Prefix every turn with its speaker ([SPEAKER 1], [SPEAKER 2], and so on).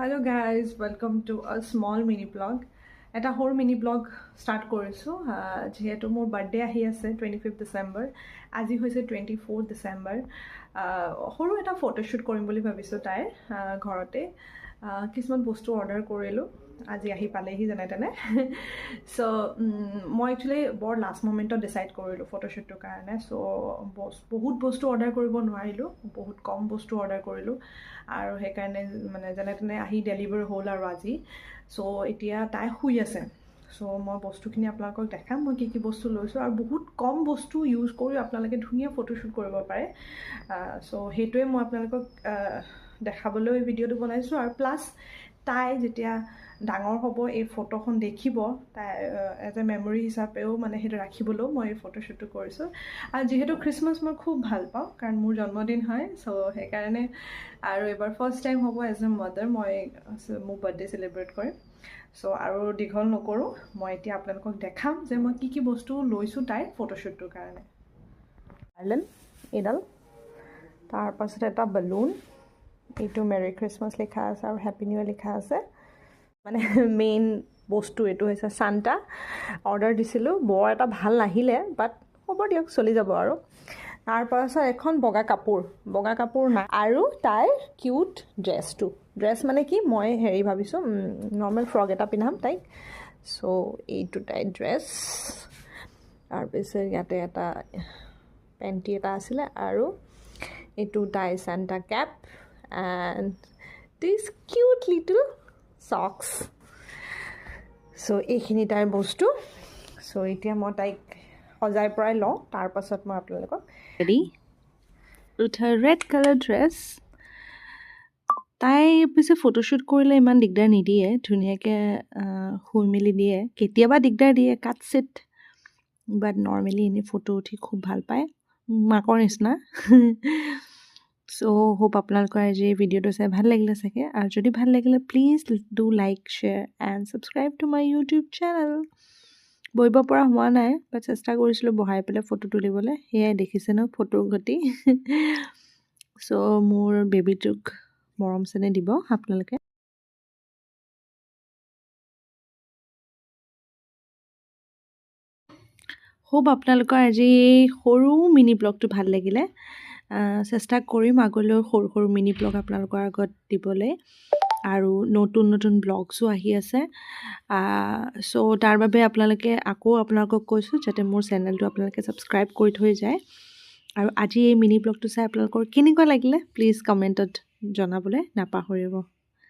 [SPEAKER 1] Hello guys, welcome to a small mini blog. Eta whole mini blog start korisu. Jehetu mor birthday ahi ase 25th December. Aji hoise 24th December. Horu eta photo shoot korim boli bhabisu tai ghorote. Kisman bostu order korilu. Aji ahi palehi jane tane. So moi actually bor last moment decide korilu photo shoot to karone. So bahut bostu order koribo nwarilu. Bahut kom bostu order korilu. আৰু হেকাৰণে মানে যেনে তেনে আহি deliver হ'ল আৰু আজি so এতিয়া তাই শুই আছে সো মই বস্তুখিনি আপোনালোকক দেখাম মই কি কি বস্তু লৈছো আৰু বহুত কম বস্তু ইউজ কৰি আপোনালোকে ধুনীয়া ফটোশুট কৰিব পাৰে সো হেটোৱে মই আপোনালোকক দেখাবলৈ ভিডিওটো বনাইছো আৰু প্লাস তাই যেতিয়া ডাঙৰ হ'ব এই ফটোখন দেখিব তাই এজ এ মেমৰি হিচাপেও মানে হেটো ৰাখিবলৈও মই এই ফটোশুটটো কৰিছো আৰু যেহেতু ক্ৰিসমাস মই খুব ভাল পাওঁ কাৰণ মোৰ জন্মদিন হয় সো হেকাৰণে আৰু এবাৰ ফাৰ্স্ট টাইম হ'ব এজ এ মাদাৰ মই মোৰ বাৰ্থডে সেলিব্ৰেট কৰিম সো আৰু দীঘল নকৰো মই এতিয়া আপোনালোকক দেখাম যে মই কি কি বস্তু লৈছো তাই ফটোশুটৰ কাৰণে আইলেন এডাল তাৰ পাছত এটা বেলুন এইটো মেৰি ক্ৰিসমাস লিখা আছে আৰু হ্যাপি নিউ ইয়াৰ লিখা আছে মানে মেইন বস্তু এটো হৈছে সান্টা অৰ্ডাৰ দিছিলো বৰ এটা ভাল নাহিলে বাট হ'ব দিয়ক চলি যাব আৰু তাৰ পাছত এখন বগা কাপোৰ না আৰু তাইৰ কিউট ড্ৰেছ মানে কি মই হেৰি ভাবিছো নৰ্মেল ফ্ৰক এটা পিন্ধাম তাইক সো এইটো তাই ড্ৰেছ তাৰ পিছত ইয়াতে এটা পেন্টি এটা আছিলে আৰু এইটো তাই Santa cap and this cute little socks so এইখিনি তাইৰ বস্তু so এতিয়া মই তাইক সজাই পৰাই লওঁ তাৰ পাছত মই আপোনালোকক ready with a red colour dress তাই পিছে ফটোশুট কৰিলে ইমান দিগদাৰ নিদিয়ে ধুনীয়াকৈ শুই মেলি দিয়ে কেতিয়াবা দিগদাৰ দিয়ে কাট সেট বাট নৰ্মেলি এনে ফটো উঠি খুব ভাল পায় মাকৰ নিচিনা So hope আপোনালোকৰ আজি ভিডিওটো চাই ভাল লাগিলে চাগে আৰু যদি ভাল লাগিলে please do like share and subscribe to my YouTube channel বহিব পৰা হোৱা নাই বাট চেষ্টা কৰিছিলোঁ বহাই পেলাই ফটো তুলিবলৈ সেয়াই দেখিছে ন ফটোৰ গতি সো মোৰ বেবিটোক মৰম চেনে দিব আপোনালোকে হোপ আপোনালোকৰ আজি সৰু মিনি ব্লগটো ভাল লাগিলে চেষ্টা কৰিম আগলৈ সৰু সৰু মিনি ব্লগ আপোনালোকৰ আগত দিবলৈ আৰু নতুন ব্লগছো আহি আছে সো তাৰ বাবে আপোনালোকে আকৌ আপোনালোকক কৈছোঁ যাতে মোৰ চেনেলটো আপোনালোকে সাবস্ক্ৰাইব কৰি থৈ যায় আৰু আজি এই মিনি ব্লগটো চাই আপোনালোকৰ কেনেকুৱা লাগিলে প্লিজ কমেণ্টত জনাবলৈ নাপাহৰিব